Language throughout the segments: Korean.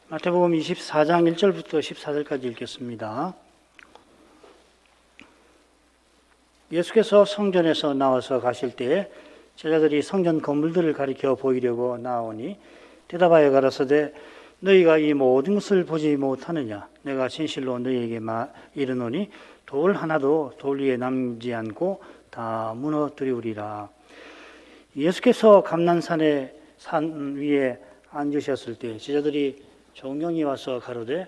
마태복음 24장 1절부터 14절까지 읽겠습니다. 예수께서 성전에서 나와서 가실 때 제자들이 성전 건물들을 가리켜 보이려고 나오니 대답하여 가라사대 너희가 이 모든 것을 보지 못하느냐? 내가 진실로 너희에게 이르노니 돌 하나도 돌 위에 남지 않고 다 무너뜨리우리라. 예수께서 감난산의 산 위에 앉으셨을 때 제자들이 정령이 와서 가로되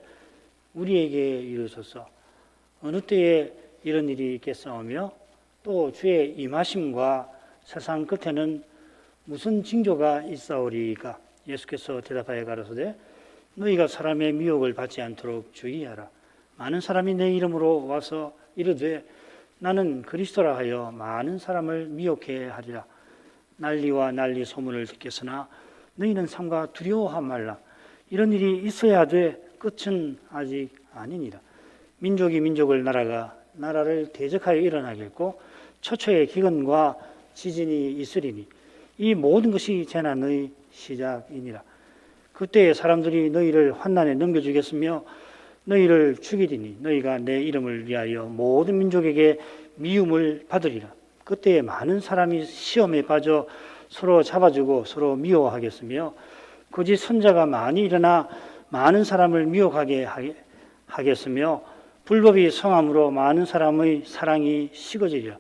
우리에게 이르소서 어느 때에 이런 일이 있겠사오며 또 주의 임하심과 세상 끝에는 무슨 징조가 있사오리이까? 예수께서 대답하여 가라사대 너희가 사람의 미혹을 받지 않도록 주의하라. 많은 사람이 내 이름으로 와서 이르되 나는 그리스도라 하여 많은 사람을 미혹해 하리라. 난리와 난리 소문을 듣겠으나 너희는 삼가 두려워하지 말라. 이런 일이 있어야 돼 끝은 아직 아니니라. 민족이 민족을 나라가 나라를 대적하여 일어나겠고 처처의 기근과 지진이 있으리니 이 모든 것이 재난의 시작이니라. 그때에 사람들이 너희를 환난에 넘겨주겠으며 너희를 죽이리니 너희가 내 이름을 위하여 모든 민족에게 미움을 받으리라. 그때에 많은 사람이 시험에 빠져 서로 잡아주고 서로 미워하겠으며 거짓 선자가 많이 일어나 많은 사람을 미혹하게 하겠으며 불법이 성함으로 많은 사람의 사랑이 식어지리라.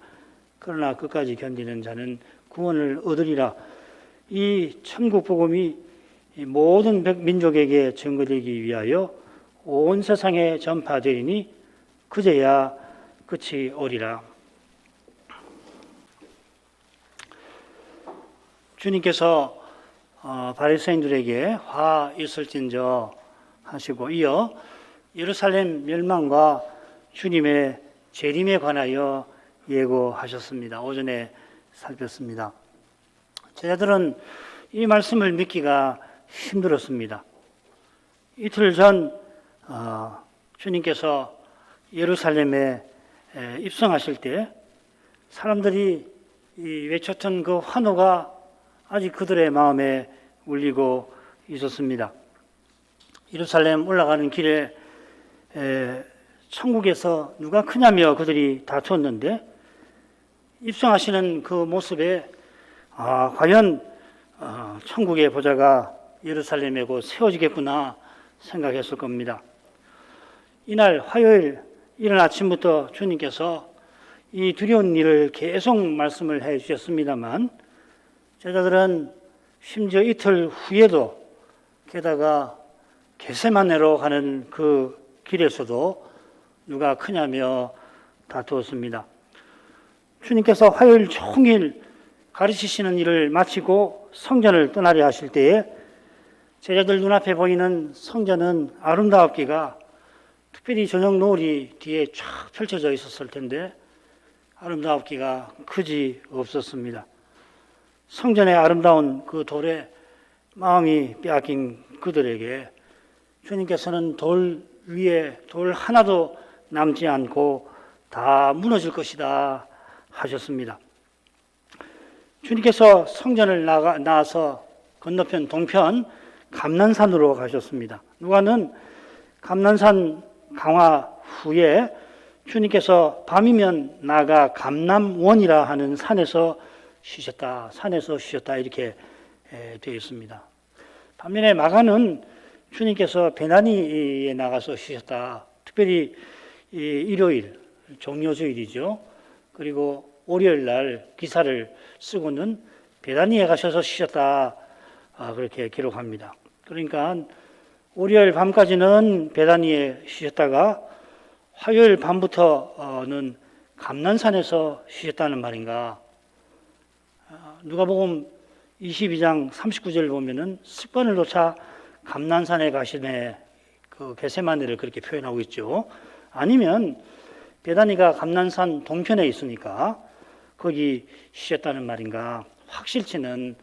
그러나 끝까지 견디는 자는 구원을 얻으리라. 이 천국 복음이 모든 민족에게 증거되기 위하여 온 세상에 전파되리니 그제야 끝이 오리라. 주님께서 바리새인들에게 화 있을진저 하시고 이어 예루살렘 멸망과 주님의 재림에 관하여 예고하셨습니다. 오전에 살폈습니다. 제자들은 이 말씀을 믿기가 힘들었습니다. 이틀 전 주님께서 예루살렘에 입성하실 때 사람들이 외쳤던 그 환호가 아직 그들의 마음에 울리고 있었습니다. 예루살렘 올라가는 길에 천국에서 누가 크냐며 그들이 다투었는데 입성하시는 그 모습에 과연 천국의 보좌가 예루살렘에 곧 세워지겠구나 생각했을 겁니다. 이날 화요일 이른 아침부터 주님께서 이 두려운 일을 계속 말씀을 해 주셨습니다만 제자들은 심지어 이틀 후에도 게다가 겟세마네로 가는 그 길에서도 누가 크냐며 다투었습니다. 주님께서 화요일 종일 가르치시는 일을 마치고 성전을 떠나려 하실 때에 제자들 눈앞에 보이는 성전은 아름다웠기가 특별히 저녁 노을이 뒤에 쫙 펼쳐져 있었을 텐데 아름다웠기가 그지 없었습니다. 성전의 아름다운 그 돌에 마음이 빼앗긴 그들에게 주님께서는 돌 위에 돌 하나도 남지 않고 다 무너질 것이다 하셨습니다. 주님께서 성전을 나와서 건너편 동편 감난산으로 가셨습니다. 누가는 감난산 강화 후에 주님께서 밤이면 나가 감남원이라 하는 산에서 쉬셨다 이렇게 되어 있습니다. 반면에 마가는 주님께서 베나니에 나가서 쉬셨다. 특별히 일요일 종료주일이죠. 그리고 월요일 날 기사를 쓰고는 베나니에 가셔서 쉬셨다 그렇게 기록합니다. 그러니까 월요일 밤까지는 베나니에 쉬셨다가 화요일 밤부터는 감난산에서 쉬셨다는 말인가? 누가복음 22장 39절 보면은 습관을 놓자 감난산에 가시네 그 겟세마네를 그렇게 표현하고 있죠. 아니면 베다니가 감난산 동편에 있으니까 거기 쉬셨다는 말인가 확실치는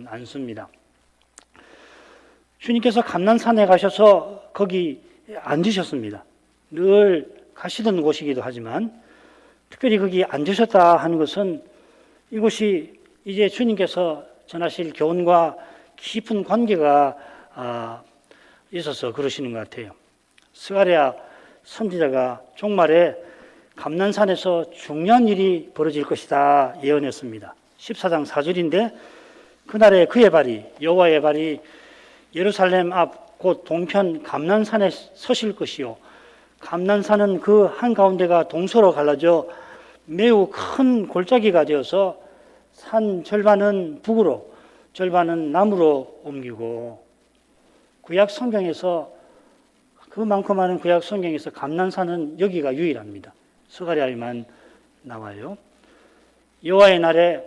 않습니다. 주님께서 감난산에 가셔서 거기 앉으셨습니다. 늘 가시던 곳이기도 하지만 특별히 거기 앉으셨다 하는 것은 이곳이 이제 주님께서 전하실 교훈과 깊은 관계가 있어서 그러시는 것 같아요. 스가랴 선지자가 종말에 감난산에서 중요한 일이 벌어질 것이다 예언했습니다. 14장 4절인데 그날에 그의 발이 여호와의 발이 예루살렘 앞 곧 동편 감난산에 서실 것이요 감난산은 그 한가운데가 동서로 갈라져 매우 큰 골짜기가 되어서 산 절반은 북으로 절반은 남으로 옮기고 구약 성경에서 그만큼 많은 구약 성경에서 감난산은 여기가 유일합니다. 스가랴에만 나와요. 여호와의 날에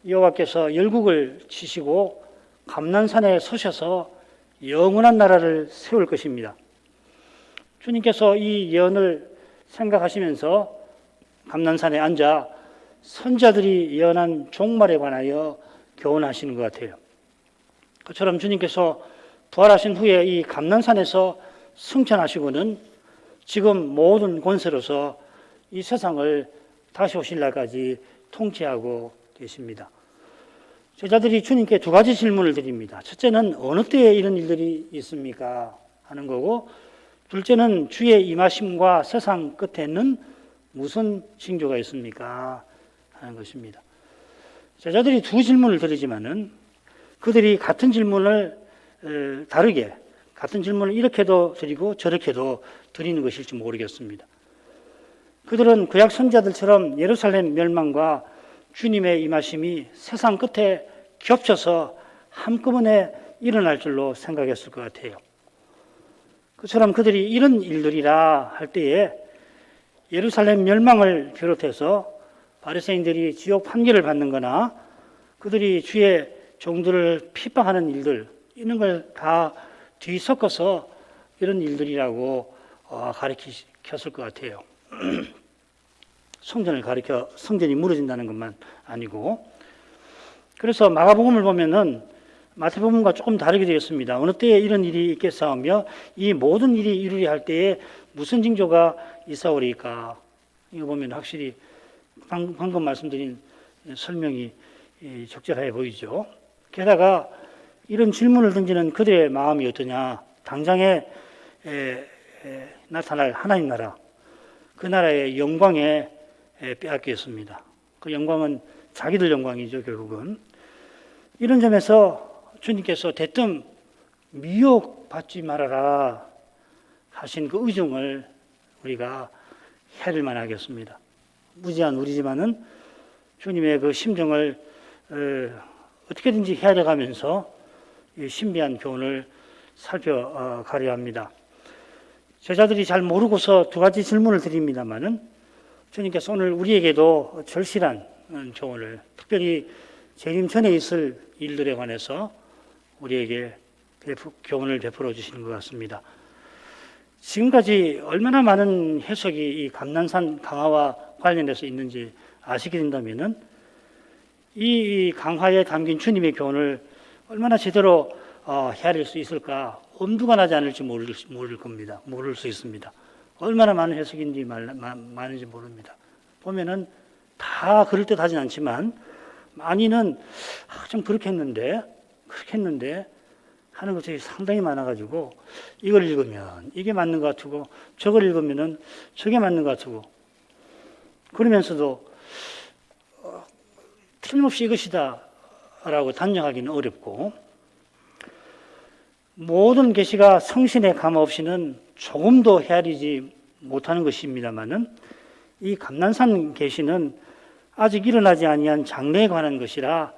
여호와께서 열국을 치시고 감난산에 서셔서 영원한 나라를 세울 것입니다. 주님께서 이 예언을 생각하시면서 감난산에 앉아 선지자들이 예언한 종말에 관하여 교훈하시는 것 같아요. 그처럼 주님께서 부활하신 후에 이 감난산에서 승천하시고는 지금 모든 권세로서 이 세상을 다시 오실 날까지 통치하고 계십니다. 제자들이 주님께 두 가지 질문을 드립니다. 첫째는 어느 때에 이런 일들이 있습니까? 하는 거고, 둘째는 주의 임하심과 세상 끝에는 무슨 징조가 있습니까? 하는 것입니다. 제자들이 두 질문을 드리지만은 그들이 같은 질문을 다르게, 같은 질문을 이렇게도 드리고 저렇게도 드리는 것일지 모르겠습니다. 그들은 구약 선지자들처럼 예루살렘 멸망과 주님의 임하심이 세상 끝에 겹쳐서 한꺼번에 일어날 줄로 생각했을 것 같아요. 그처럼 그들이 이런 일들이라 할 때에 예루살렘 멸망을 비롯해서 바리새인들이 지옥 판결을 받는 거나 그들이 주의 종들을 핍박하는 일들 이런 걸 다 뒤섞어서 이런 일들이라고 가르쳤을 것 같아요. 성전을 가리켜 성전이 무너진다는 것만 아니고 그래서 마가복음을 보면은 마태복음과 조금 다르게 되었습니다. 어느 때에 이런 일이 있겠사오며 이 모든 일이 이루리 할 때에 무슨 징조가 있사오리까? 이거 보면 확실히 방금 말씀드린 설명이 적절해 보이죠. 게다가 이런 질문을 던지는 그들의 마음이 어떠냐? 당장에 나타날 하나님 나라, 그 나라의 영광에 빼앗겼습니다. 그 영광은 자기들 영광이죠, 결국은. 이런 점에서 주님께서 대뜸 미혹받지 말아라 하신 그 의중을 우리가 헤아릴 만하겠습니다. 무지한 우리지만은 주님의 그 심정을 어떻게든지 헤아려가면서 이 신비한 교훈을 살펴가려 합니다. 제자들이 잘 모르고서 두 가지 질문을 드립니다만은 주님께서 오늘 우리에게도 절실한 교훈을 특별히 재림 전에 있을 일들에 관해서 우리에게 교훈을 베풀어 주시는 것 같습니다. 지금까지 얼마나 많은 해석이 이 감난산 강화와 관련돼서 있는지 아시게 된다면은 이 강화에 담긴 주님의 교훈을 얼마나 제대로 헤아릴 수 있을까 엄두가 나지 않을지 모를 겁니다. 모를 수 있습니다. 얼마나 많은 해석인지 많은지 모릅니다. 보면은 다 그럴듯하진 않지만 많이는 좀 그렇게 했는데 하는 것들이 상당히 많아가지고 이걸 읽으면 이게 맞는 것 같고 저걸 읽으면은 저게 맞는 것 같고 그러면서도 틀림없이 이것이다 라고 단정하기는 어렵고 모든 계시가 성신의 감 없이는 조금도 헤아리지 못하는 것입니다만은 이 감난산 계시는 아직 일어나지 아니한 장래에 관한 것이라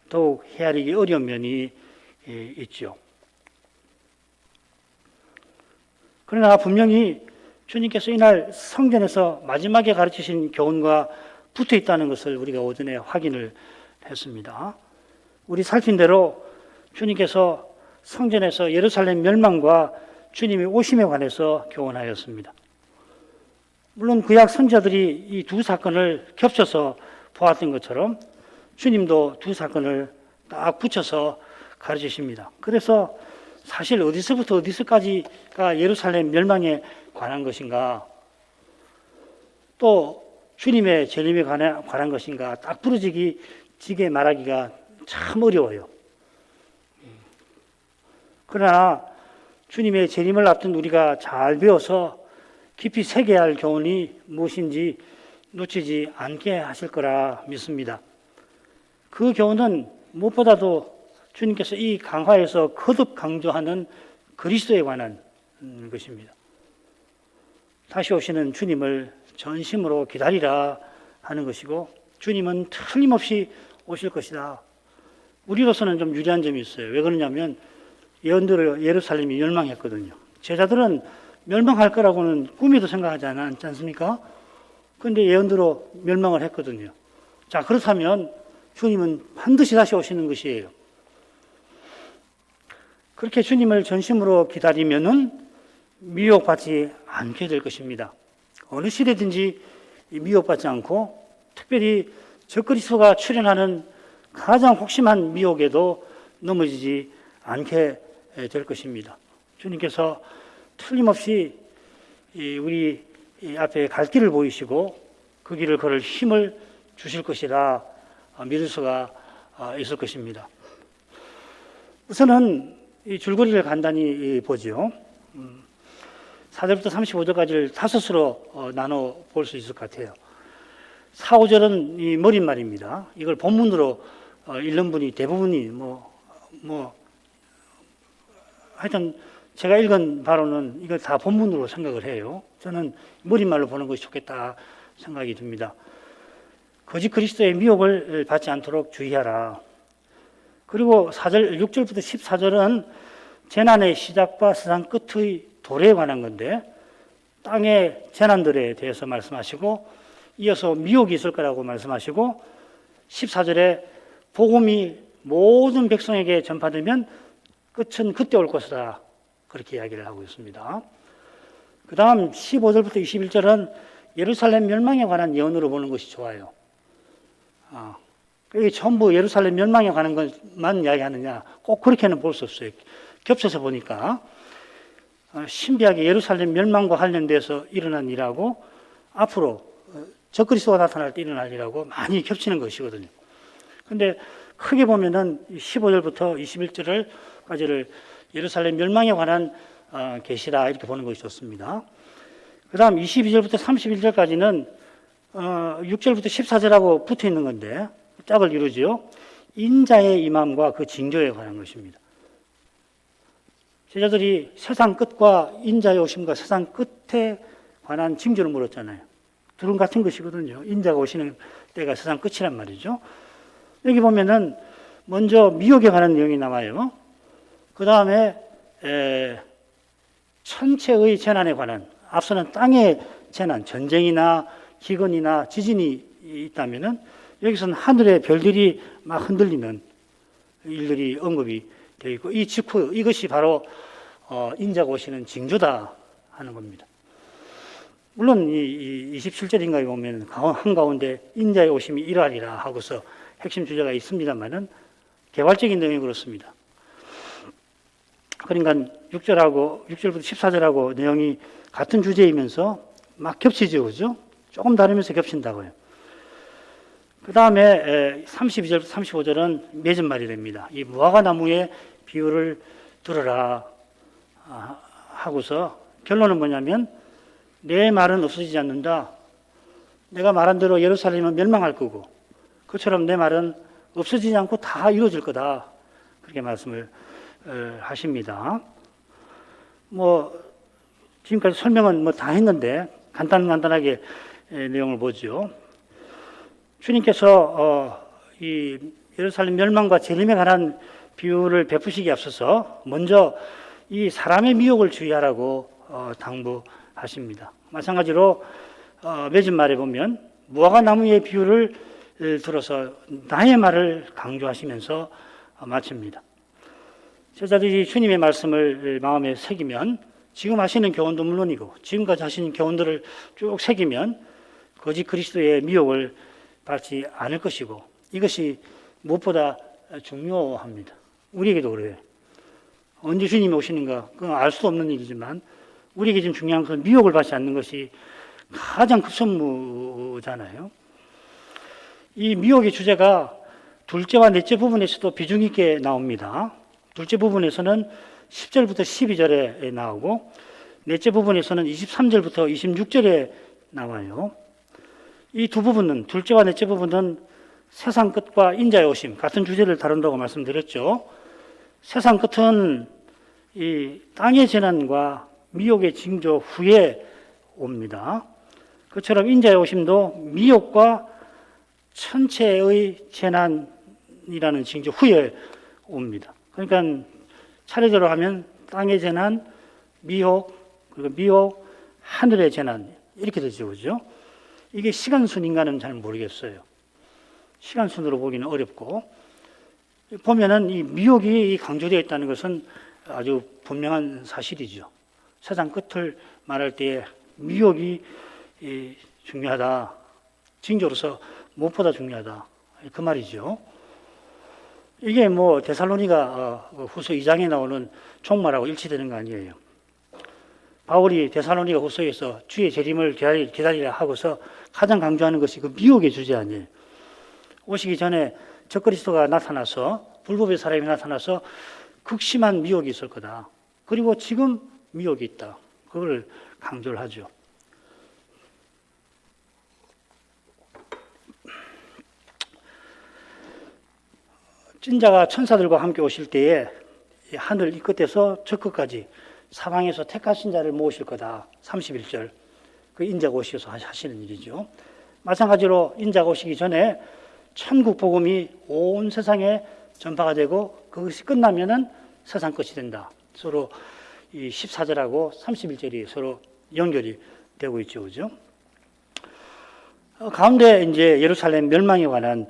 더욱 헤아리기 어려운 면이 있죠. 그러나 분명히 주님께서 이날 성전에서 마지막에 가르치신 교훈과 붙어 있다는 것을 우리가 오전에 확인을 했습니다. 우리 살핀 대로 주님께서 성전에서 예루살렘 멸망과 주님의 오심에 관해서 교훈하였습니다. 물론 구약 선지자들이 이 두 사건을 겹쳐서 보았던 것처럼 주님도 두 사건을 딱 붙여서 가르치십니다. 그래서 사실 어디서부터 어디서까지가 예루살렘 멸망에 관한 것인가 또 주님의 재림에 관한 것인가 딱 부러지게 말하기가 참 어려워요. 그러나 주님의 재림을 앞둔 우리가 잘 배워서 깊이 새겨야 할 교훈이 무엇인지 놓치지 않게 하실 거라 믿습니다. 그 교훈은 무엇보다도 주님께서 이 강화에서 거듭 강조하는 그리스도에 관한 것입니다. 다시 오시는 주님을 전심으로 기다리라 하는 것이고, 주님은 틀림없이 오실 것이다. 우리로서는 좀 유리한 점이 있어요. 왜 그러냐면 예언대로 예루살렘이 멸망했거든요. 제자들은 멸망할 거라고는 꿈에도 생각하지 않지 않습니까? 그런데 예언대로 멸망을 했거든요. 자, 그렇다면 주님은 반드시 다시 오시는 것이에요. 그렇게 주님을 전심으로 기다리면은 미혹받지 않게 될 것입니다. 어느 시대든지 미혹받지 않고, 특별히 적그리스도가 출현하는 가장 혹심한 미혹에도 넘어지지 않게 될 것입니다. 주님께서 틀림없이 우리 앞에 갈 길을 보이시고 그 길을 걸을 힘을 주실 것이라 믿을 수가 있을 것입니다. 우선은 이 줄거리를 간단히 보죠. 4절부터 35절까지를 다섯으로 나눠 볼 수 있을 것 같아요. 4, 5절은 이 머릿말입니다. 이걸 본문으로 읽는 분이 대부분이 하여튼 제가 읽은 바로는 이걸 다 본문으로 생각을 해요. 저는 머릿말로 보는 것이 좋겠다 생각이 듭니다. 거짓 그리스도의 미혹을 받지 않도록 주의하라. 그리고 6절부터 14절은 재난의 시작과 세상 끝의 도래에 관한 건데, 땅의 재난들에 대해서 말씀하시고, 이어서 미혹이 있을 거라고 말씀하시고, 14절에 복음이 모든 백성에게 전파되면 끝은 그때 올 것이다, 그렇게 이야기를 하고 있습니다. 그 다음 15절부터 21절은 예루살렘 멸망에 관한 예언으로 보는 것이 좋아요. 이게 전부 예루살렘 멸망에 관한 것만 이야기하느냐, 꼭 그렇게는 볼 수 없어요. 겹쳐서 보니까 신비하게 예루살렘 멸망과 관련돼서 일어난 일하고 앞으로 적그리스도가 나타날 때 일어날 일하고 많이 겹치는 것이거든요. 그런데 크게 보면은 15절부터 21절까지를 예루살렘 멸망에 관한 계시다, 이렇게 보는 것이 좋습니다. 그 다음 22절부터 31절까지는 6절부터 14절하고 붙어 있는 건데 짝을 이루지요. 인자의 임함과 그 징조에 관한 것입니다. 제자들이 세상 끝과 인자의 오심과 세상 끝에 관한 징조를 물었잖아요. 둘은 같은 것이거든요. 인자가 오시는 때가 세상 끝이란 말이죠. 여기 보면은 먼저 미혹에 관한 내용이 나와요. 그 다음에 천체의 재난에 관한, 앞서는 땅의 재난, 전쟁이나 기근이나 지진이 있다면은 여기서는 하늘의 별들이 막 흔들리는 일들이 언급이 되어 있고, 이 직후 이것이 바로 인자가 오시는 징조다 하는 겁니다. 물론 이 27절인가에 보면 한가운데 인자의 오심이 이러하리라 하고서 핵심 주제가 있습니다만은 개괄적인 내용이 그렇습니다. 그러니까 6절부터 14절하고 내용이 같은 주제이면서 막 겹치죠, 그죠? 조금 다르면서 겹친다고요. 그 다음에 32절부터 35절은 맺은 말이 됩니다. 이 무화과 나무의 비유를 들어라 하고서 결론은 뭐냐면, 내 말은 없어지지 않는다. 내가 말한 대로 예루살렘은 멸망할 거고, 그처럼 내 말은 없어지지 않고 다 이루어질 거다, 그렇게 말씀을 하십니다. 지금까지 설명은 다 했는데 간단하게 내용을 보죠. 주님께서 이 예루살렘 멸망과 재림에 관한 비유를 베푸시기에 앞서서 먼저 이 사람의 미혹을 주의하라고 당부하십니다. 마찬가지로 맺은 말에 보면 무화과 나무의 비유를 들어서 나의 말을 강조하시면서 마칩니다. 제자들이 주님의 말씀을 마음에 새기면, 지금 하시는 교훈도 물론이고 지금까지 하시는 교훈들을 쭉 새기면 거짓 그리스도의 미혹을 받지 않을 것이고, 이것이 무엇보다 중요합니다. 우리에게도 그래요. 언제 주님이 오시는가 그건 알 수 없는 일이지만 우리에게 지금 중요한 것은 미혹을 받지 않는 것이 가장 급선무잖아요. 이 미혹의 주제가 둘째와 넷째 부분에서도 비중 있게 나옵니다. 둘째 부분에서는 10절부터 12절에 나오고 넷째 부분에서는 23절부터 26절에 나와요. 이 두 부분은, 둘째와 넷째 부분은 세상 끝과 인자의 오심, 같은 주제를 다룬다고 말씀드렸죠. 세상 끝은 이 땅의 재난과 미혹의 징조 후에 옵니다. 그처럼 인자의 오심도 미혹과 천체의 재난이라는 징조 후에 옵니다. 그러니까 차례대로 하면 땅의 재난, 미혹, 그리고 미혹, 하늘의 재난 이렇게 되죠. 그죠? 이게 시간순인가는 잘 모르겠어요. 시간순으로 보기는 어렵고, 보면은 이 미혹이 강조되어 있다는 것은 아주 분명한 사실이죠. 세상 끝을 말할 때에 미혹이 중요하다. 징조로서 무엇보다 중요하다. 그 말이죠. 이게 뭐 데살로니가 후서 2장에 나오는 종말하고 일치되는 거 아니에요. 바울이 데살로니가 후서에서 주의 재림을 기다리라 하고서 가장 강조하는 것이 그 미혹의 주제 아니에요. 오시기 전에 적그리스도가 나타나서, 불법의 사람이 나타나서 극심한 미혹이 있을 거다. 그리고 지금 미혹이 있다. 그걸 강조를 하죠. 찐자가 천사들과 함께 오실 때에 하늘 이 끝에서 저 끝까지 사방에서 택하신 자를 모으실 거다. 31절. 그 인자가 오셔서 하시는 일이죠. 마찬가지로 인자가 오시기 전에 천국 복음이 온 세상에 전파가 되고 그것이 끝나면은 세상 끝이 된다. 서로 이 14절하고 31절이 서로 연결이 되고 있죠. 그죠? 가운데 이제 예루살렘 멸망에 관한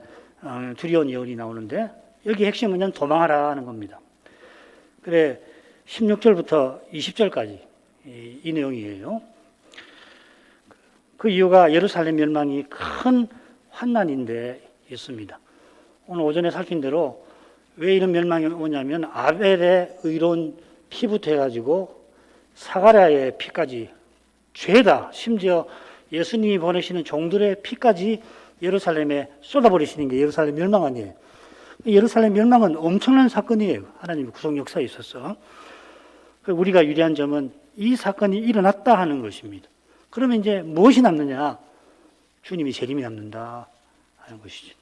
두려운 예언이 나오는데 여기 핵심은 도망하라 하는 겁니다. 그래 16절부터 20절까지 이 내용이에요. 그 이유가 예루살렘 멸망이 큰 환난인데 있습니다. 오늘 오전에 살핀 대로 왜 이런 멸망이 오냐면 아벨의 의로운 피부터 해가지고 사가랴의 피까지 죄다, 심지어 예수님이 보내시는 종들의 피까지 예루살렘에 쏟아버리시는 게 예루살렘 멸망 아니에요. 예루살렘 멸망은 엄청난 사건이에요. 하나님의 구속 역사에 있어서. 우리가 유리한 점은 이 사건이 일어났다 하는 것입니다. 그러면 이제 무엇이 남느냐? 주님이 재림이 남는다 하는 것이죠.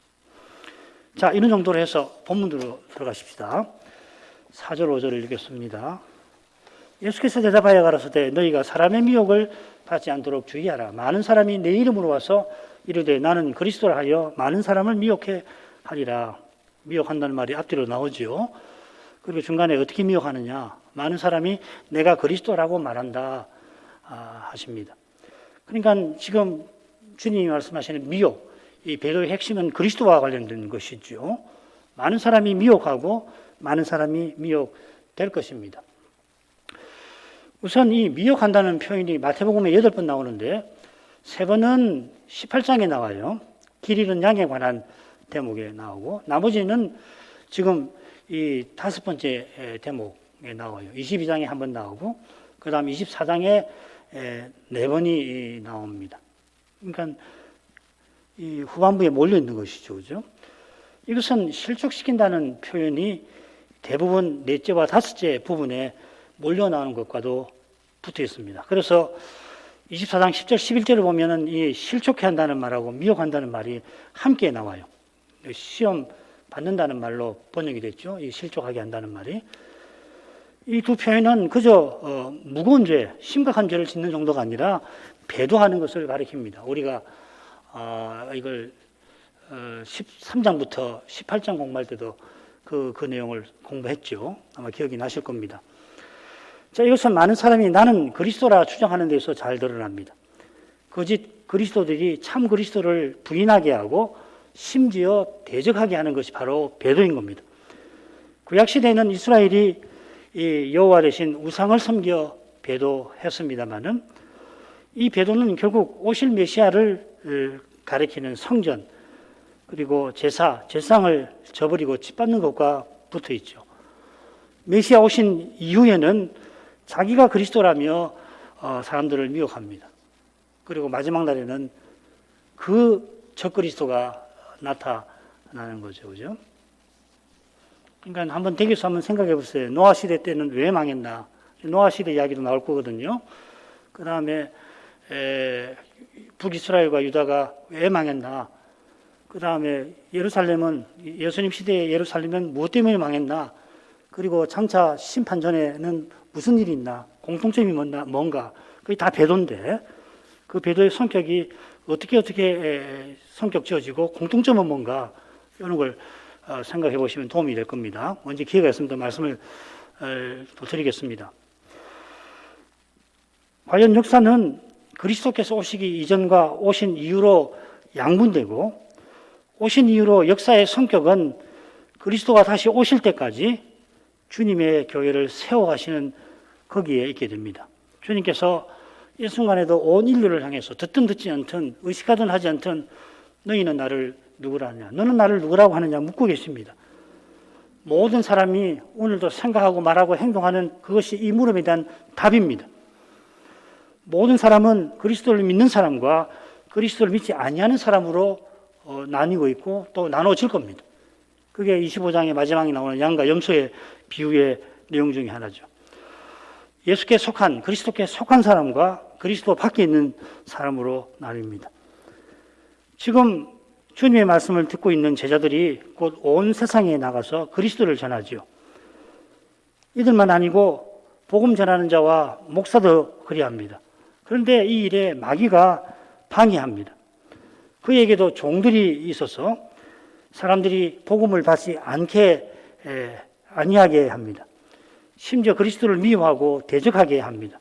자, 이런 정도로 해서 본문으로 들어가십시다. 4절 5절을 읽겠습니다. 예수께서 대답하여 가라사대 너희가 사람의 미혹을 받지 않도록 주의하라. 많은 사람이 내 이름으로 와서 이르되 나는 그리스도라 하여 많은 사람을 미혹해 하리라. 미혹한다는 말이 앞뒤로 나오죠. 그리고 중간에 어떻게 미혹하느냐? 많은 사람이 내가 그리스도라고 말한다 하십니다. 그러니까 지금 주님이 말씀하시는 미혹, 이 배도의 핵심은 그리스도와 관련된 것이죠. 많은 사람이 미혹하고 많은 사람이 미혹될 것입니다. 우선 이 미혹한다는 표현이 마태복음에 8번 나오는데 3번은 18장에 나와요. 길 잃은 양에 관한 대목에 나오고 나머지는 지금 이 5번째 대목에 나와요. 22장에 한 번 나오고 그 다음 24장에 4번이 나옵니다. 그러니까 이 후반부에 몰려있는 것이죠. 그죠? 이것은 실족시킨다는 표현이 대부분 넷째와 다섯째 부분에 몰려 나오는 것과도 붙어 있습니다. 그래서 24장 10절, 11절을 보면은 이 실족해 한다는 말하고 미혹한다는 말이 함께 나와요. 시험 받는다는 말로 번역이 됐죠. 이 실족하게 한다는 말이. 이 두 표현은 그저 무거운 죄, 심각한 죄를 짓는 정도가 아니라 배도하는 것을 가리킵니다. 우리가 이걸 13장부터 18장 공부할 때도 그 내용을 공부했죠. 아마 기억이 나실 겁니다. 자, 이것은 많은 사람이 나는 그리스도라 주장하는 데서 잘 드러납니다. 거짓 그리스도들이 참 그리스도를 부인하게 하고 심지어 대적하게 하는 것이 바로 배도인 겁니다. 구약시대에는 이스라엘이 이 여호와 대신 우상을 섬겨 배도했습니다마는 이 배도는 결국 오실 메시아를 가리키는 성전 그리고 제상을 저버리고 짓밟는 것과 붙어 있죠. 메시아 오신 이후에는 자기가 그리스도라며 사람들을 미혹합니다. 그리고 마지막 날에는 그 적그리스도가 나타나는 거죠. 그죠? 그러니까 한번 대개서 한번 생각해 보세요. 노아 시대 때는 왜 망했나? 노아 시대 이야기도 나올 거거든요. 그 다음에 북이스라엘과 유다가 왜 망했나? 그 다음에 예루살렘은 예수님 시대의 예루살렘은 무엇 때문에 망했나? 그리고 장차 심판 전에는 무슨 일이 있나? 공통점이 뭔가? 그게 다 배도인데 그 배도의 성격이 어떻게 성격 지어지고 공통점은 뭔가? 이런 걸 생각해 보시면 도움이 될 겁니다. 언제 기회가 있으면 더 말씀을 또 드리겠습니다. 과연 역사는 그리스도께서 오시기 이전과 오신 이후로 양분되고 오신 이후로 역사의 성격은 그리스도가 다시 오실 때까지 주님의 교회를 세워가시는 거기에 있게 됩니다. 주님께서 이 순간에도 온 인류를 향해서 듣든 듣지 않든 의식하든 하지 않든 너희는 나를 누구라 하냐, 너는 나를 누구라고 하느냐 묻고 계십니다. 모든 사람이 오늘도 생각하고 말하고 행동하는 그것이 이 물음에 대한 답입니다. 모든 사람은 그리스도를 믿는 사람과 그리스도를 믿지 아니하는 사람으로 나뉘고 있고 또 나눠질 겁니다. 그게 25장의 마지막에 나오는 양과 염소의 비유의 내용 중에 하나죠. 예수께 속한, 그리스도께 속한 사람과 그리스도 밖에 있는 사람으로 나뉩니다. 지금 주님의 말씀을 듣고 있는 제자들이 곧 온 세상에 나가서 그리스도를 전하지요. 이들만 아니고 복음 전하는 자와 목사도 그리합니다. 그런데 이 일에 마귀가 방해합니다. 그에게도 종들이 있어서 사람들이 복음을 받지 아니하게 합니다. 심지어 그리스도를 미워하고 대적하게 합니다.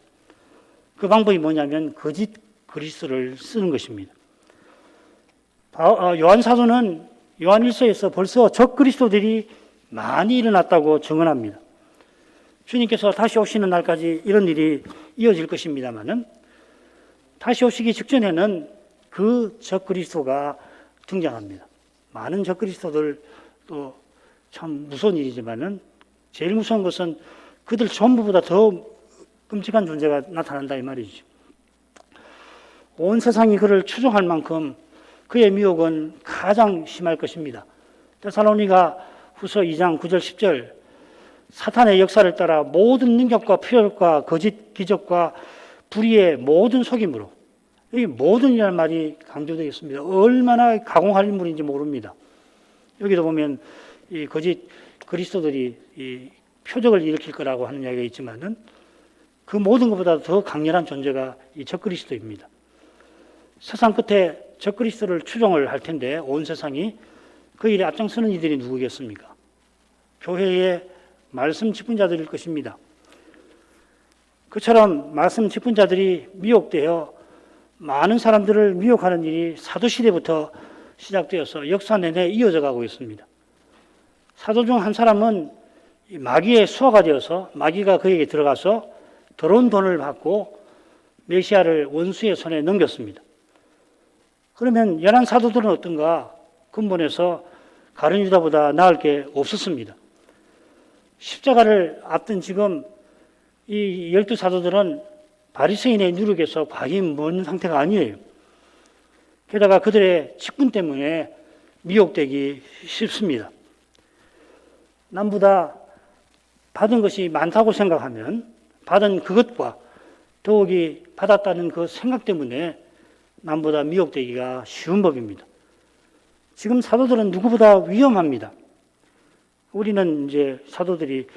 그 방법이 뭐냐면 거짓 그리스도를 쓰는 것입니다. 요한 사도는 요한 1서에서 벌써 적 그리스도들이 많이 일어났다고 증언합니다. 주님께서 다시 오시는 날까지 이런 일이 이어질 것입니다만은 다시 오시기 직전에는 그 적 그리스도가 등장합니다. 많은 적 그리스도들 또 참 무서운 일이지만은 제일 무서운 것은 그들 전부보다 더 끔찍한 존재가 나타난다 이 말이죠. 온 세상이 그를 추종할 만큼 그의 미혹은 가장 심할 것입니다. 데살로니가 후서 2장 9절 10절 사탄의 역사를 따라 모든 능력과 표적과 거짓 기적과 불의의 모든 속임으로 이 모든이라는 말이 강조되어 있습니다. 얼마나 가공할 인물인지 모릅니다. 여기도 보면 이 거짓 그리스도들이 이 표적을 일으킬 거라고 하는 이야기가 있지만은 그 모든 것보다 더 강렬한 존재가 이 적그리스도입니다. 세상 끝에 적그리스도를 추종을 할 텐데 온 세상이 그 일에 앞장서는 이들이 누구겠습니까? 교회의 말씀 직분자들일 것입니다. 그처럼 말씀 직분자들이 미혹되어 많은 사람들을 미혹하는 일이 사도시대부터 시작되어서 역사 내내 이어져 가고 있습니다. 사도 중 한 사람은 마귀의 수하가 되어서 마귀가 그에게 들어가서 더러운 돈을 받고 메시아를 원수의 손에 넘겼습니다. 그러면 연한 사도들은 어떤가? 근본에서 가룟 유다보다 나을 게 없었습니다. 십자가를 앞둔 지금 이 12사도들은 바리새인의 누룩에서 발이 먼 상태가 아니에요. 게다가 그들의 직분 때문에 미혹되기 쉽습니다. 남보다 받은 것이 많다고 생각하면 받은 그것과 더욱이 받았다는 그 생각 때문에 남보다 미혹되기가 쉬운 법입니다. 지금 사도들은 누구보다 위험합니다. 우리는 이제 사도들이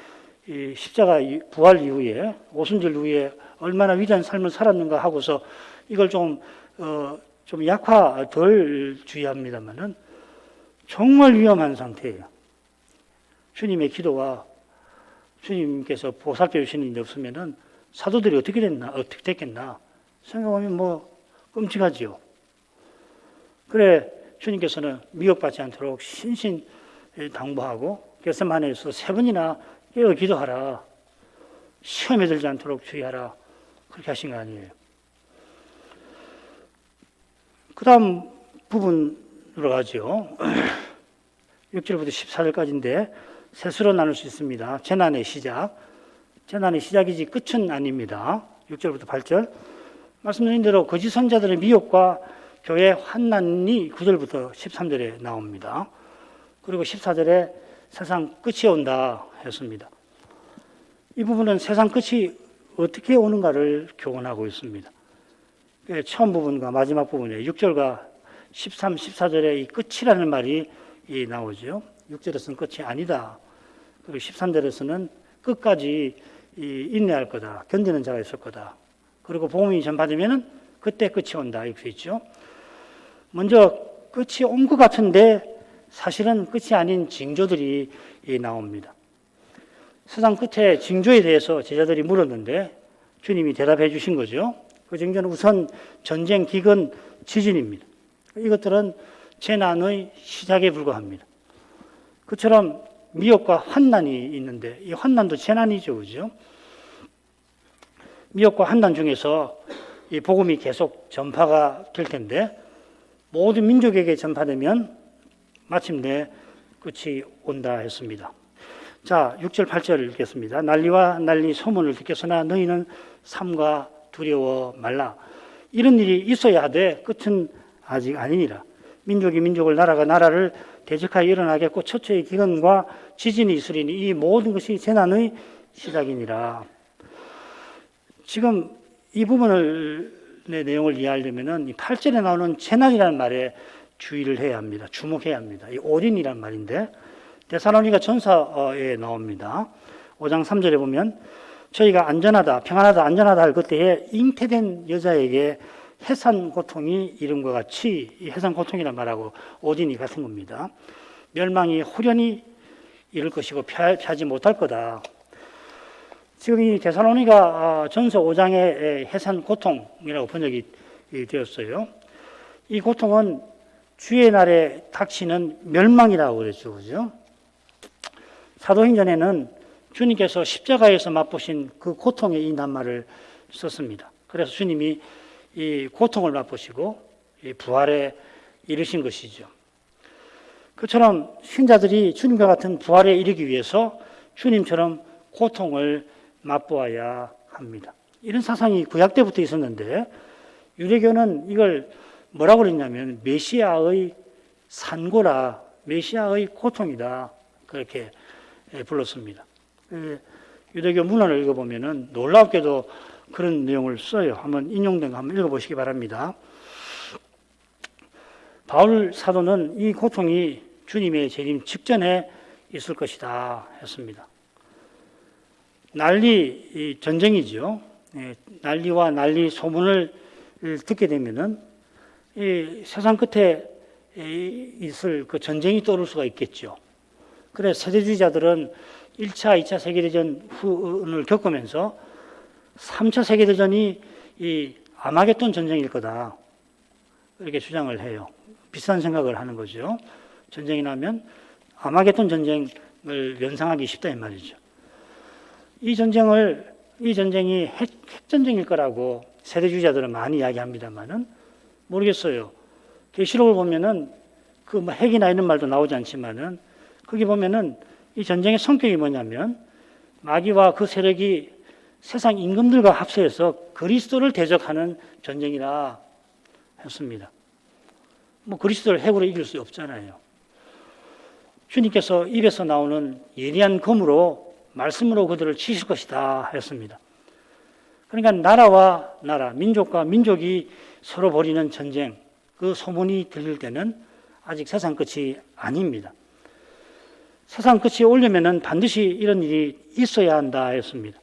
이 십자가 부활 이후에 오순절 이후에 얼마나 위대한 삶을 살았는가 하고서 이걸 좀 약화 덜 주의합니다만은 정말 위험한 상태예요. 주님의 기도와 주님께서 보살펴 주시는 일이 없으면은 사도들이 어떻게 됐겠나 생각하면 뭐 끔찍하지요. 그래 주님께서는 미혹받지 않도록 신신 당부하고 겟세마네에서 3번이나 깨어 기도하라. 시험에 들지 않도록 주의하라. 그렇게 하신 거 아니에요. 그 다음 부분으로 가죠. 6절부터 14절까지인데 셋으로 나눌 수 있습니다. 재난의 시작. 재난의 시작이지 끝은 아닙니다. 6절부터 8절. 말씀드린 대로 거짓 선자들의 미혹과 교회 환난이 9절부터 13절에 나옵니다. 그리고 14절에 세상 끝이 온다 했습니다. 이 부분은 세상 끝이 어떻게 오는가를 교훈하고 있습니다. 처음 부분과 마지막 부분에 6절과 13, 14절에 이 끝이라는 말이 나오죠. 6절에서는 끝이 아니다. 그리고 13절에서는 끝까지 인내할 거다. 견디는 자가 있을 거다. 그리고 복음이 전파되면은 그때 끝이 온다. 이렇게 있죠. 먼저 끝이 온 것 같은데 사실은 끝이 아닌 징조들이 나옵니다. 세상 끝에 징조에 대해서 제자들이 물었는데 주님이 대답해 주신 거죠. 그 징조는 우선 전쟁, 기근, 지진입니다. 이것들은 재난의 시작에 불과합니다. 그처럼 미혹과 환난이 있는데 이 환난도 재난이죠. 그죠? 미혹과 환난 중에서 이 복음이 계속 전파가 될 텐데 모든 민족에게 전파되면 마침내 끝이 온다 했습니다. 자, 6절 8절 읽겠습니다. 난리와 난리 소문을 듣겠으나 너희는 삼가 두려워 말라. 이런 일이 있어야 하되 끝은 아직 아니니라. 민족이 민족을 나라가 나라를 대적하여 일어나겠고 처처의 기근과 지진이 있으리니 이 모든 것이 재난의 시작이니라. 지금 이 부분의 내용을 이해하려면 이 8절에 나오는 재난이라는 말에 주의를 해야 합니다. 주목해야 합니다. 이 올인이란 말인데 데살로니가 전서에 나옵니다. 5장 3절에 보면 저희가 안전하다, 평안하다, 안전하다 할 그때에 잉태된 여자에게 해산 고통이 이름과 같이 이 해산 고통이란 말하고 오딘이 같은 겁니다. 멸망이 후련히 이를 것이고 피하지 못할 거다. 지금 이 데살로니가 전서 5장의 해산 고통이라고 번역이 되었어요. 이 고통은 주의 날에 닥치는 멸망이라고 그랬죠. 그죠? 사도행전에는 주님께서 십자가에서 맛보신 그 고통의 이 낱말을 썼습니다. 그래서 주님이 이 고통을 맛보시고 이 부활에 이르신 것이죠. 그처럼 신자들이 주님과 같은 부활에 이르기 위해서 주님처럼 고통을 맛보아야 합니다. 이런 사상이 구약 때부터 있었는데 유대교는 이걸 뭐라고 그랬냐면 메시아의 산고라, 메시아의 고통이다 그렇게 불렀습니다. 유대교 문헌을 읽어보면 놀랍게도 그런 내용을 써요. 한번 인용된 거 한번 읽어보시기 바랍니다. 바울 사도는 이 고통이 주님의 재림 직전에 있을 것이다 했습니다. 난리, 전쟁이죠. 난리와 난리 소문을 듣게 되면은 이 세상 끝에 있을 그 전쟁이 떠오를 수가 있겠죠. 그래서 세대주의자들은 1차, 2차 세계대전 후를 겪으면서 3차 세계대전이 이 아마겟돈 전쟁일 거다. 이렇게 주장을 해요. 비슷한 생각을 하는 거죠. 전쟁이 나면 아마겟돈 전쟁을 연상하기 쉽다 이 말이죠. 이 전쟁이 핵전쟁일 거라고 세대주의자들은 많이 이야기합니다만은 모르겠어요. 계시록을 보면은 그 뭐 핵이나 이런 말도 나오지 않지만은 거기 보면은 이 전쟁의 성격이 뭐냐면 마귀와 그 세력이 세상 임금들과 합세해서 그리스도를 대적하는 전쟁이라 했습니다. 뭐 그리스도를 핵으로 이길 수 없잖아요. 주님께서 입에서 나오는 예리한 검으로 말씀으로 그들을 치실 것이다 했습니다. 그러니까 나라와 나라, 민족과 민족이 서로 벌이는 전쟁, 그 소문이 들릴 때는 아직 세상 끝이 아닙니다. 세상 끝이 오려면은 반드시 이런 일이 있어야 한다 했습니다.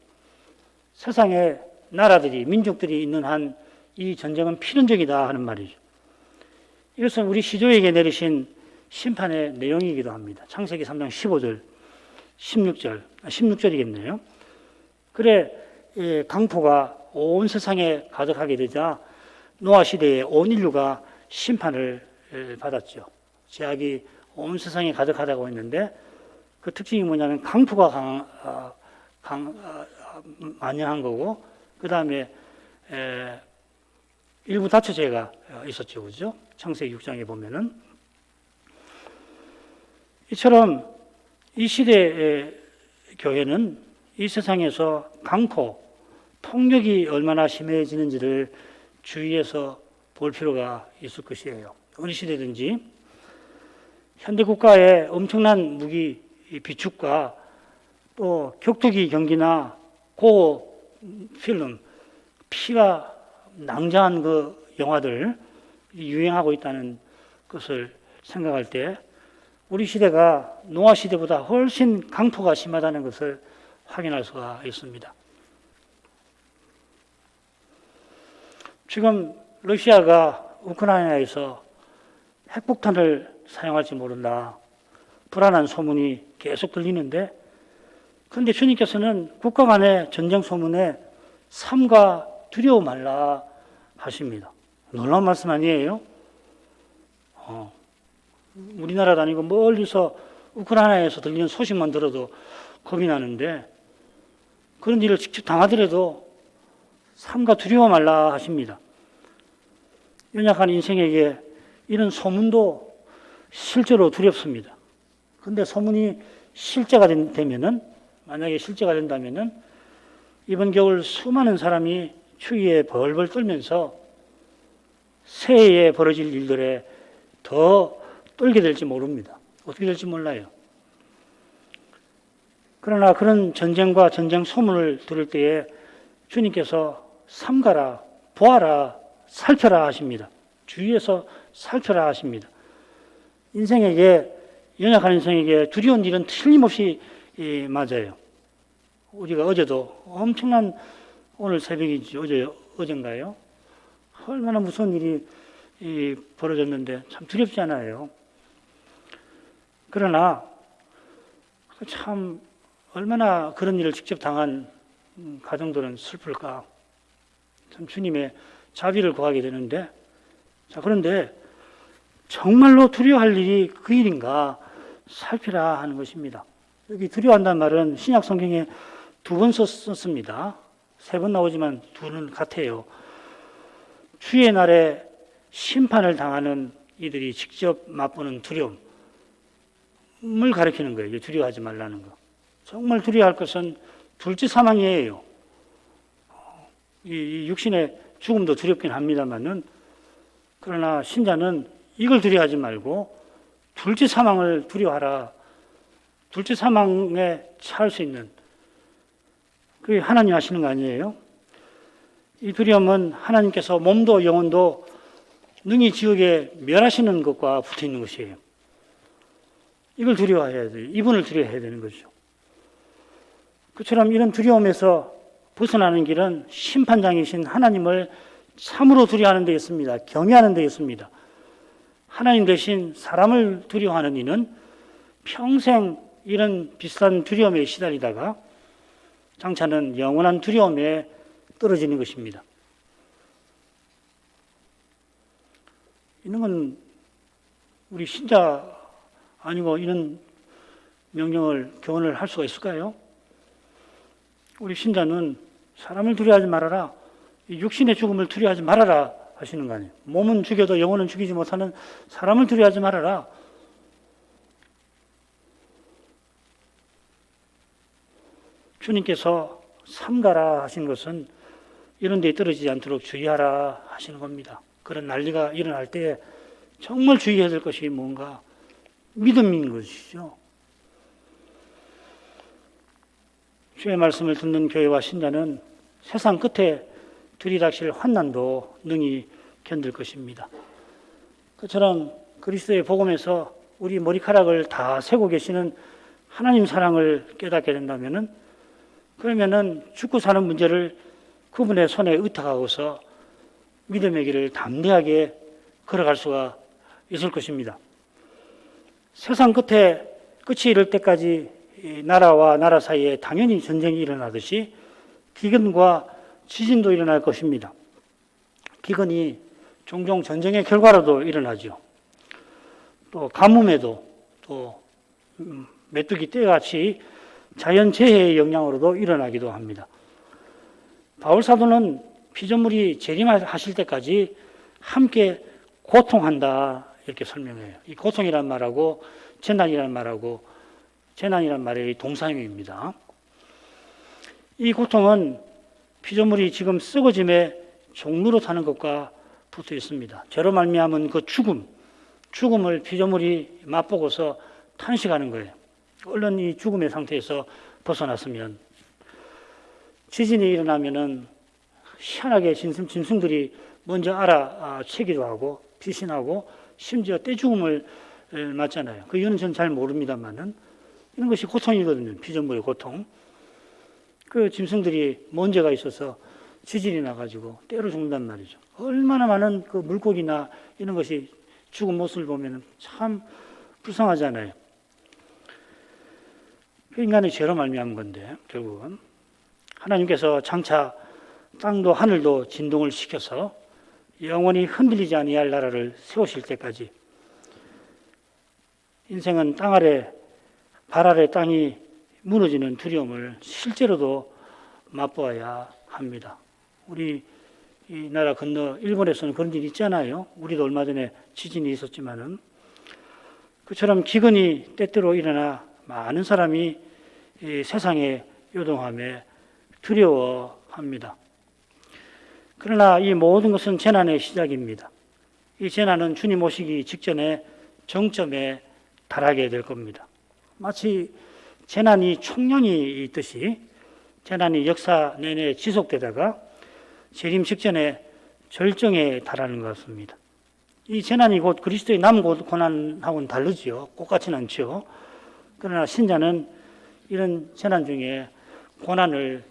세상에 나라들이, 민족들이 있는 한 이 전쟁은 필연적이다 하는 말이죠. 이것은 우리 시조에게 내리신 심판의 내용이기도 합니다. 창세기 3장 15절, 16절이겠네요. 그래 강포가 온 세상에 가득하게 되자 노아 시대에 온 인류가 심판을 받았죠. 죄악이 온 세상에 가득하다고 했는데 그 특징이 뭐냐면 강포가 만연한 거고 그 다음에 일부 다처제가 있었죠. 그죠? 창세기 6장에 보면은 이처럼 이 시대의 교회는 이 세상에서 강포, 폭력이 얼마나 심해지는지를 주의해서 볼 필요가 있을 것이에요. 어느 시대든지 현대 국가에 엄청난 무기 이 비축과 또 격투기 경기나 고어 필름, 피가 낭자한 그 영화들 유행하고 있다는 것을 생각할 때 우리 시대가 노아 시대보다 훨씬 강토가 심하다는 것을 확인할 수가 있습니다. 지금 러시아가 우크라이나에서 핵폭탄을 사용할지 모른다. 불안한 소문이 계속 들리는데, 그런데 주님께서는 국가 간의 전쟁 소문에 삼가 두려워 말라 하십니다. 놀라운 말씀 아니에요? 우리나라도 아니고 멀리서 우크라이나에서 들리는 소식만 들어도 겁이 나는데, 그런 일을 직접 당하더라도 삼가 두려워 말라 하십니다. 연약한 인생에게 이런 소문도 실제로 두렵습니다. 그런데 소문이 실제가 되면은, 만약에 실제가 된다면은 이번 겨울 수많은 사람이 추위에 벌벌 떨면서 새해에 벌어질 일들에 더 떨게 될지 모릅니다. 어떻게 될지 몰라요. 그러나 그런 전쟁과 전쟁 소문을 들을 때에 주님께서 삼가라, 보아라, 살펴라 하십니다. 주위에서 살펴라 하십니다. 인생에게, 연약한 인생에게 두려운 일은 틀림없이 맞아요. 우리가 어제도 엄청난, 오늘 새벽이지, 어젠가요? 얼마나 무서운 일이 벌어졌는데 참 두렵지 않아요. 그러나 참 얼마나 그런 일을 직접 당한 가정들은 슬플까. 참 주님의 자비를 구하게 되는데, 자, 그런데 정말로 두려워할 일이 그 일인가 살피라 하는 것입니다. 여기 두려워한다는 말은 신약 성경에 2번 썼습니다. 3번 나오지만 2는 같아요. 주의 날에 심판을 당하는 이들이 직접 맛보는 두려움을 가리키는 거예요. 두려워하지 말라는 거. 정말 두려워할 것은 둘째 사망이에요. 이 육신의 죽음도 두렵긴 합니다만은, 그러나 신자는 이걸 두려워하지 말고 둘째 사망을 두려워하라. 둘째 사망에 처할 수 있는, 그게 하나님 하시는 거 아니에요? 이 두려움은 하나님께서 몸도 영혼도 능히 지옥에 멸하시는 것과 붙어 있는 것이에요. 이걸 두려워해야 돼요. 이분을 두려워해야 되는 거죠. 그처럼 이런 두려움에서 벗어나는 길은 심판장이신 하나님을 참으로 두려워하는 데 있습니다. 경외하는 데 있습니다. 하나님 대신 사람을 두려워하는 이는 평생 이런 비슷한 두려움에 시달리다가 장차는 영원한 두려움에 떨어지는 것입니다. 이런 건 우리 신자 아니고 이런 명령을, 교훈을 할 수가 있을까요? 우리 신자는 사람을 두려워하지 말아라, 육신의 죽음을 두려워하지 말아라 하시는 거 아니에요. 몸은 죽여도 영혼은 죽이지 못하는 사람을 두려워하지 말아라. 주님께서 삼가라 하신 것은 이런 데에 떨어지지 않도록 주의하라 하시는 겁니다. 그런 난리가 일어날 때 정말 주의해야 될 것이 뭔가 믿음인 것이죠. 주의 말씀을 듣는 교회와 신자는 세상 끝에 들이닥칠 환난도 능히 견딜 것입니다. 그처럼 그리스도의 복음에서 우리 머리카락을 다 세고 계시는 하나님 사랑을 깨닫게 된다면은, 그러면은 죽고 사는 문제를 그분의 손에 의탁하고서 믿음의 길을 담대하게 걸어갈 수가 있을 것입니다. 세상 끝이 이를 때까지 나라와 나라 사이에 당연히 전쟁이 일어나듯이 기근과 지진도 일어날 것입니다. 기근이 종종 전쟁의 결과로도 일어나죠. 또 가뭄에도, 또 메뚜기 떼같이 자연재해의 영향으로도 일어나기도 합니다. 바울 사도는 피조물이 재림하실 때까지 함께 고통한다 이렇게 설명해요. 이 고통이란 말하고 재난이란 말하고, 재난이란 말의 동사형입니다. 이 고통은 피조물이 지금 썩어짐의 종로로 타는 것과 붙어 있습니다. 죄로 말미암은 그 죽음을 피조물이 맛보고서 탄식하는 거예요. 얼른 이 죽음의 상태에서 벗어났으면, 지진이 일어나면은 희한하게 짐승들이 먼저 알아채기도 하고 피신하고 심지어 떼죽음을 맞잖아요. 그 이유는 저는 잘 모릅니다만은 이런 것이 고통이거든요. 피조물의 고통. 그 짐승들이 먼저가 있어서 지진이 나가지고 때로 죽는단 말이죠. 얼마나 많은 그 물고기나 이런 것이 죽은 모습을 보면 참 불쌍하잖아요. 그 인간의 죄로 말미암은 건데 결국은 하나님께서 장차 땅도 하늘도 진동을 시켜서 영원히 흔들리지 아니할 나라를 세우실 때까지 인생은 땅 아래, 발 아래 땅이 무너지는 두려움을 실제로도 맛보아야 합니다. 우리 이 나라 건너 일본에서는 그런 일이 있잖아요. 우리도 얼마 전에 지진이 있었지만은 그처럼 기근이 때때로 일어나 많은 사람이 이 세상에 요동함에 두려워합니다. 그러나 이 모든 것은 재난의 시작입니다. 이 재난은 주님 오시기 직전에 정점에 달하게 될 겁니다. 마치 재난이 총량이 있듯이 재난이 역사 내내 지속되다가 재림 직전에 절정에 달하는 것 같습니다. 이 재난이 곧 그리스도의 남 고난하고는 다르지요. 똑같지는 않죠. 그러나 신자는 이런 재난 중에 고난을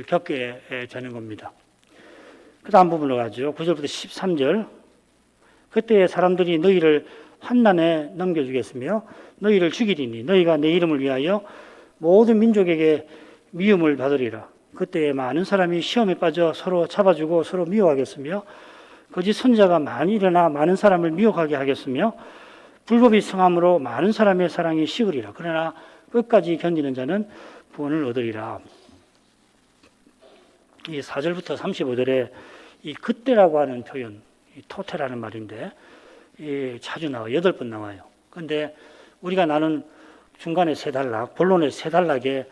겪게 되는 겁니다. 그 다음 부분으로 가죠. 9절부터 13절. 그때 사람들이 너희를 환난에 넘겨주겠으며 너희를 죽이리니 너희가 내 이름을 위하여 모든 민족에게 미움을 받으리라. 그때 많은 사람이 시험에 빠져 서로 잡아주고 서로 미워하겠으며 거짓 선지자가 많이 일어나 많은 사람을 미혹하게 하겠으며 불법이 성함으로 많은 사람의 사랑이 식으리라. 그러나 끝까지 견디는 자는 구원을 얻으리라. 이 4절부터 35절에 이 그때라고 하는 표현, 이 토테라는 말인데 자주 나와요. 8번 나와요. 그런데 우리가 나눈 중간에 세 단락, 본론에 세 단락에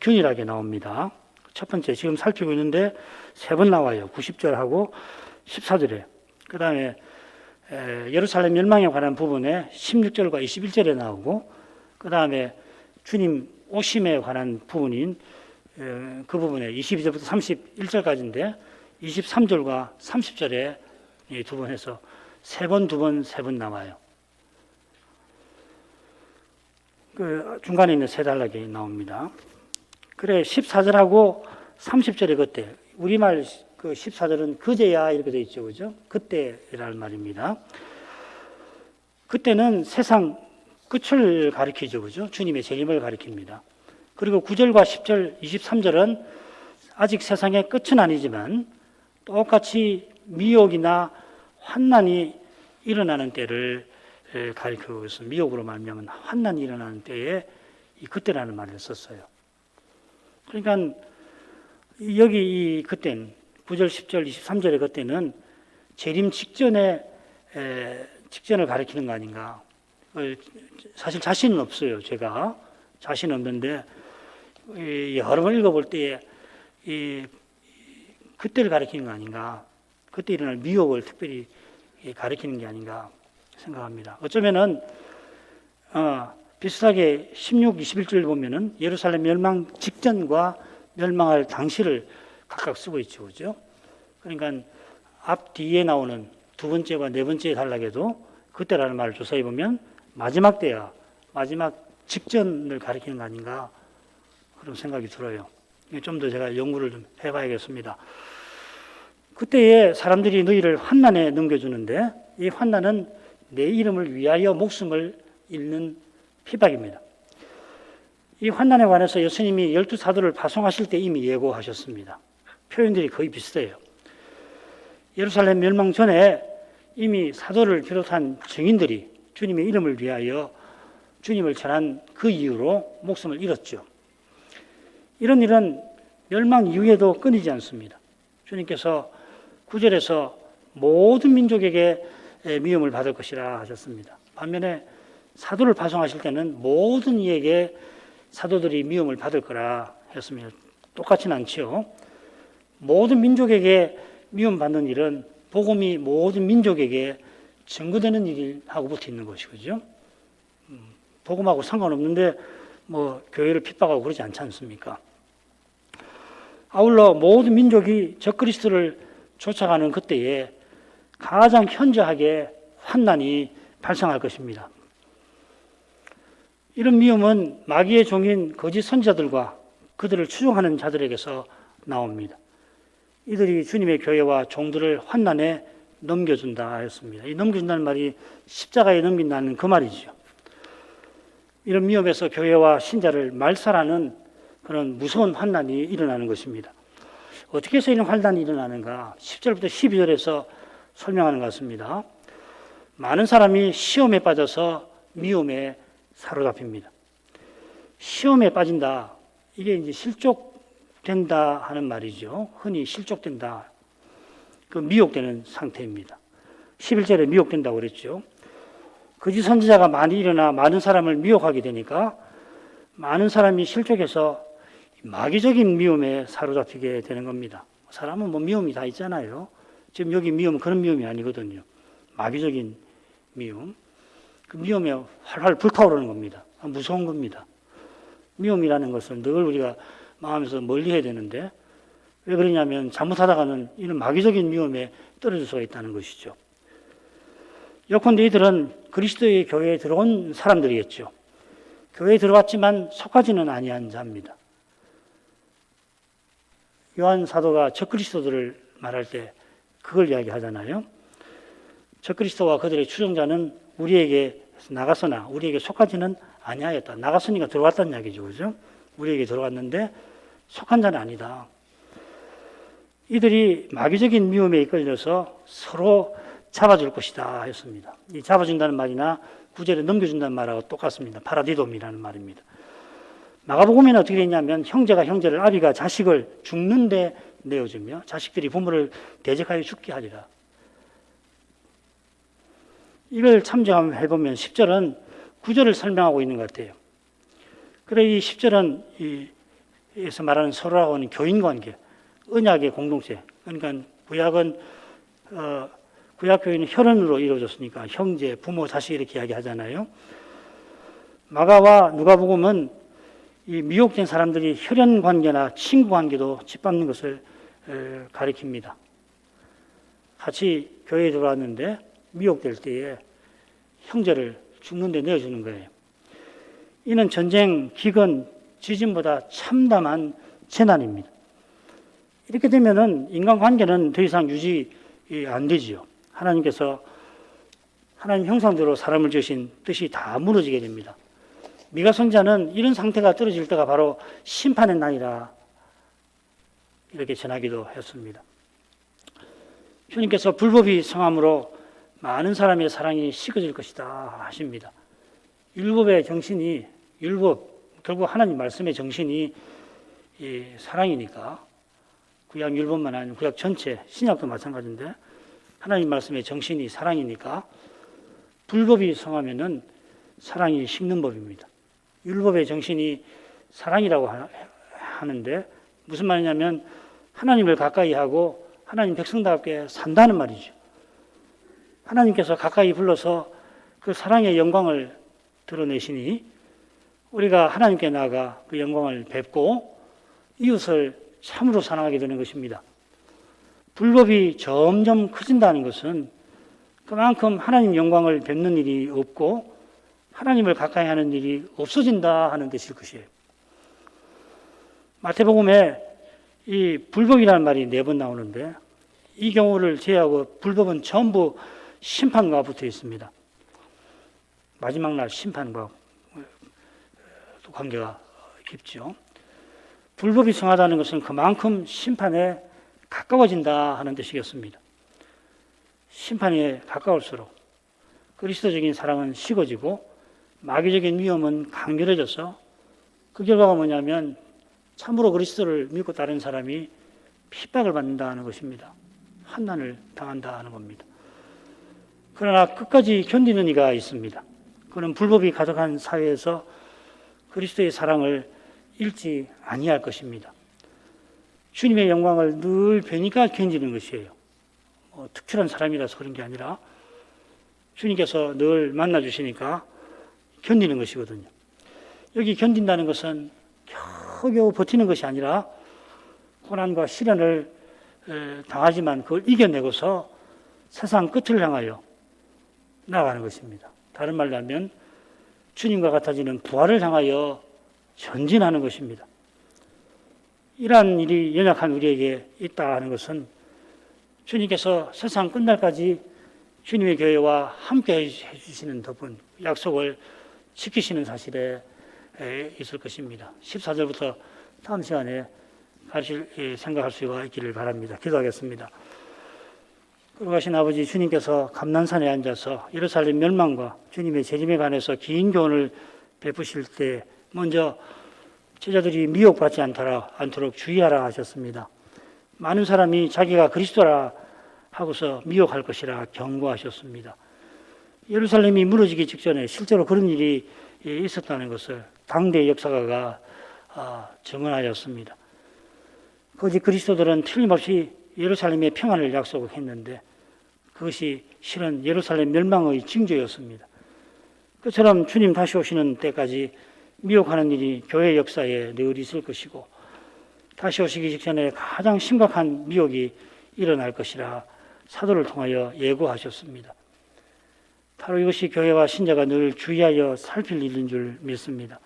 균일하게 나옵니다. 첫 번째 지금 살피고 있는데 3번 나와요. 90절하고 14절에. 그 다음에 예루살렘 멸망에 관한 부분에 16절과 21절에 나오고 그 다음에 주님 오심에 관한 부분인 그 부분에 22절부터 31절까지인데 23절과 30절에 두 번 해서 3번, 2번, 3번 나와요. 그 중간에 있는 세 단락이 나옵니다. 그래 14절하고 30절에 그때 우리말 그 14절은 그제야 이렇게 되어 있죠, 그죠? 그때라는 말입니다. 그때는 세상 끝을 가리키죠, 그죠? 주님의 재림을 가리킵니다. 그리고 9절과 10절, 23절은 아직 세상의 끝은 아니지만 똑같이 미혹이나 환난이 일어나는 때를 가리키고 있습니다. 미혹으로 말미암은 환난이 일어나는 때에 이 그때라는 말을 썼어요. 그러니까 여기 이 그때는 9절, 10절, 23절의 그때는 재림 직전을 가리키는 거 아닌가. 사실 자신은 없어요. 제가 자신은 없는데 여러 번 읽어볼 때에 그때를 가리키는 거 아닌가. 그때 일어날 미혹을 특별히 가리키는 게 아닌가 생각합니다. 어쩌면은 비슷하게 16, 21절 보면은 예루살렘 멸망 직전과 멸망할 당시를 각각 쓰고 있죠, 그죠? 그러니까 앞 뒤에 나오는 두 번째와 네 번째 단락에도 그때라는 말을 조사해 보면 마지막 때야, 마지막 직전을 가리키는 거 아닌가 그런 생각이 들어요. 좀 더 제가 연구를 좀 해봐야겠습니다. 그때에 사람들이 너희를 환난에 넘겨주는데 이 환난은 내 이름을 위하여 목숨을 잃는 피박입니다. 이 환난에 관해서 예수님이 12사도를 파송하실 때 이미 예고하셨습니다. 표현들이 거의 비슷해요. 예루살렘 멸망 전에 이미 사도를 비롯한 증인들이 주님의 이름을 위하여 주님을 전한 그 이유로 목숨을 잃었죠. 이런 일은 멸망 이후에도 끊이지 않습니다. 주님께서 9절에서 모든 민족에게 미움을 받을 것이라 하셨습니다. 반면에 사도를 파송하실 때는 모든 이에게 사도들이 미움을 받을 거라 했습니다. 똑같지는 않죠. 모든 민족에게 미움받는 일은 복음이 모든 민족에게 증거되는 일하고 붙어 있는 것이죠. 복음하고 상관없는데 교회를 핍박하고 그러지 않지 않습니까? 아울러 모든 민족이 적그리스도를 쫓아가는 그때에 가장 현저하게 환난이 발생할 것입니다. 이런 위험은 마귀의 종인 거짓 선지자들과 그들을 추종하는 자들에게서 나옵니다. 이들이 주님의 교회와 종들을 환난에 넘겨준다 하였습니다. 이 넘겨준다는 말이 십자가에 넘긴다는 그 말이죠. 이런 위험에서 교회와 신자를 말살하는 그런 무서운 환난이 일어나는 것입니다. 어떻게 해서 이런 환난이 일어나는가? 10절부터 12절에서 설명하는 것 같습니다. 많은 사람이 시험에 빠져서 미움에 사로잡힙니다. 시험에 빠진다. 이게 이제 실족된다 하는 말이죠. 흔히 실족된다. 그 미혹되는 상태입니다. 11절에 미혹된다고 그랬죠. 거짓 선지자가 많이 일어나 많은 사람을 미혹하게 되니까 많은 사람이 실족해서 마귀적인 미움에 사로잡히게 되는 겁니다. 사람은 미움이 다 있잖아요. 지금 여기 미움은 그런 미움이 아니거든요. 마귀적인 미움. 그 미움에 활활 불타오르는 겁니다. 무서운 겁니다. 미움이라는 것은 늘 우리가 마음에서 멀리해야 되는데 왜 그러냐면 잘못하다가는 이런 마귀적인 미움에 떨어질 수가 있다는 것이죠. 예컨대 이들은 그리스도의 교회에 들어온 사람들이겠죠. 교회에 들어왔지만 속하지는 아니한 자입니다. 요한 사도가 적그리스도들을 말할 때 그걸 이야기하잖아요. 적그리스도와 그들의 추종자는 우리에게 나갔으나 우리에게 속하지는 아니하였다. 나갔으니까 들어왔다는 이야기죠. 그죠? 우리에게 들어왔는데 속한 자는 아니다. 이들이 마귀적인 미움에 이끌려서 서로 잡아줄 것이다 했습니다. 이 잡아준다는 말이나 구절에 넘겨준다는 말하고 똑같습니다. 파라디돔이라는 말입니다. 마가복음에는 어떻게 되냐면 형제가 형제를, 아비가 자식을 죽는데 내어주며 자식들이 부모를 대적하여 죽게 하리라. 이걸 참조해보면 10절은 9절을 설명하고 있는 것 같아요. 그래 이 10절은 에서 말하는 서로하고 하는 교인관계, 언약의 공동체. 그러니까 구약 교회는 혈연으로 이루어졌으니까 형제, 부모, 자식 이렇게 이야기하잖아요. 마가와 누가복음은 이 미혹된 사람들이 혈연 관계나 친구 관계도 짓밟는 것을 가리킵니다. 같이 교회에 들어왔는데 미혹될 때에 형제를 죽는 데 내어주는 거예요. 이는 전쟁, 기근, 지진보다 참담한 재난입니다. 이렇게 되면은 인간관계는 더 이상 유지 안 되지요. 하나님께서 하나님 형상대로 사람을 지으신 뜻이 다 무너지게 됩니다. 미가 선지자는 이런 상태가 떨어질 때가 바로 심판의 날이라 이렇게 전하기도 했습니다. 주님께서 불법이 성함으로 많은 사람의 사랑이 식어질 것이다 하십니다. 율법의 정신이, 결국 하나님 말씀의 정신이 이 사랑이니까, 구약 율법만 아니라 구약 전체, 신약도 마찬가지인데 하나님 말씀의 정신이 사랑이니까 불법이 성하면은 사랑이 식는 법입니다. 율법의 정신이 사랑이라고 하는데 무슨 말이냐면 하나님을 가까이 하고 하나님 백성답게 산다는 말이죠. 하나님께서 가까이 불러서 그 사랑의 영광을 드러내시니 우리가 하나님께 나아가 그 영광을 뵙고 이웃을 참으로 사랑하게 되는 것입니다. 불법이 점점 커진다는 것은 그만큼 하나님 영광을 뵙는 일이 없고 하나님을 가까이 하는 일이 없어진다 하는 뜻일 것이에요. 마태복음에 이 불법이라는 말이 4번 나오는데 이 경우를 제외하고 불법은 전부 심판과 붙어 있습니다. 마지막 날 심판과 관계가 깊죠. 불법이 성하다는 것은 그만큼 심판에 가까워진다 하는 뜻이겠습니다. 심판에 가까울수록 그리스도적인 사랑은 식어지고 마귀적인 위험은 강렬해져서 그 결과가 뭐냐면 참으로 그리스도를 믿고 따르는 사람이 핍박을 받는다 하는 것입니다. 환난을 당한다 하는 겁니다. 그러나 끝까지 견디는 이가 있습니다. 그는 불법이 가득한 사회에서 그리스도의 사랑을 잃지 아니할 것입니다. 주님의 영광을 늘 뵈니까 견디는 것이에요. 특별한 사람이라서 그런 게 아니라 주님께서 늘 만나주시니까 견디는 것이거든요. 여기 견딘다는 것은 겨우겨우 버티는 것이 아니라 고난과 시련을 당하지만 그걸 이겨내고서 세상 끝을 향하여 나아가는 것입니다. 다른 말로 하면 주님과 같아지는 부활을 향하여 전진하는 것입니다. 이러한 일이 연약한 우리에게 있다 하는 것은 주님께서 세상 끝날까지 주님의 교회와 함께 해주시는 덕분 약속을 지키시는 사실에 있을 것입니다. 14절부터 다음 시간에 생각할 수가 있기를 바랍니다. 기도하겠습니다. 걸어가신 아버지, 주님께서 감난산에 앉아서 예루살렘 멸망과 주님의 재림에 관해서 긴 교훈을 베푸실 때 먼저 제자들이 미혹받지 않도록 주의하라 하셨습니다. 많은 사람이 자기가 그리스도라 하고서 미혹할 것이라 경고하셨습니다. 예루살렘이 무너지기 직전에 실제로 그런 일이 있었다는 것을 당대 역사가가 증언하였습니다. 거짓 그리스도들은 틀림없이 예루살렘의 평안을 약속했는데 그것이 실은 예루살렘 멸망의 징조였습니다. 그처럼 주님 다시 오시는 때까지 미혹하는 일이 교회 역사에 늘 있을 것이고 다시 오시기 직전에 가장 심각한 미혹이 일어날 것이라 사도를 통하여 예고하셨습니다. 바로 이것이 교회와 신자가 늘 주의하여 살필 일인 줄 믿습니다.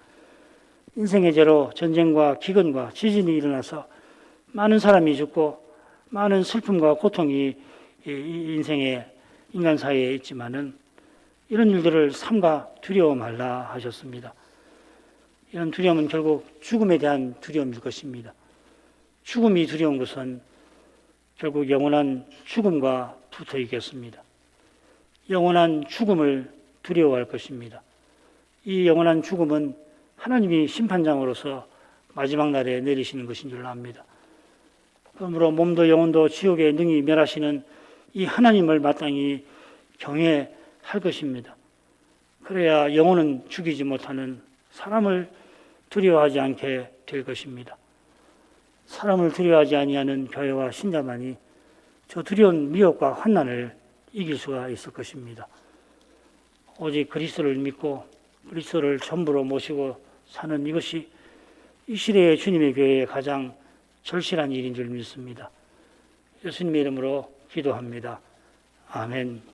인생의 죄로 전쟁과 기근과 지진이 일어나서 많은 사람이 죽고 많은 슬픔과 고통이 인생의 인간사회에 있지만은 이런 일들을 삼가 두려워 말라 하셨습니다. 이런 두려움은 결국 죽음에 대한 두려움일 것입니다. 죽음이 두려운 것은 결국 영원한 죽음과 붙어 있겠습니다. 영원한 죽음을 두려워할 것입니다. 이 영원한 죽음은 하나님이 심판장으로서 마지막 날에 내리시는 것인 줄 압니다. 그러므로 몸도 영혼도 지옥에 능히 멸하시는 이 하나님을 마땅히 경외할 것입니다. 그래야 영혼은 죽이지 못하는 사람을 두려워하지 않게 될 것입니다. 사람을 두려워하지 아니하는 교회와 신자만이 저 두려운 미혹과 환난을 이길 수가 있을 것입니다. 오직 그리스도를 믿고 그리스도를 전부로 모시고 사는 이것이 이 시대의 주님의 교회의 가장 절실한 일인 줄 믿습니다. 예수님의 이름으로 기도합니다. 아멘.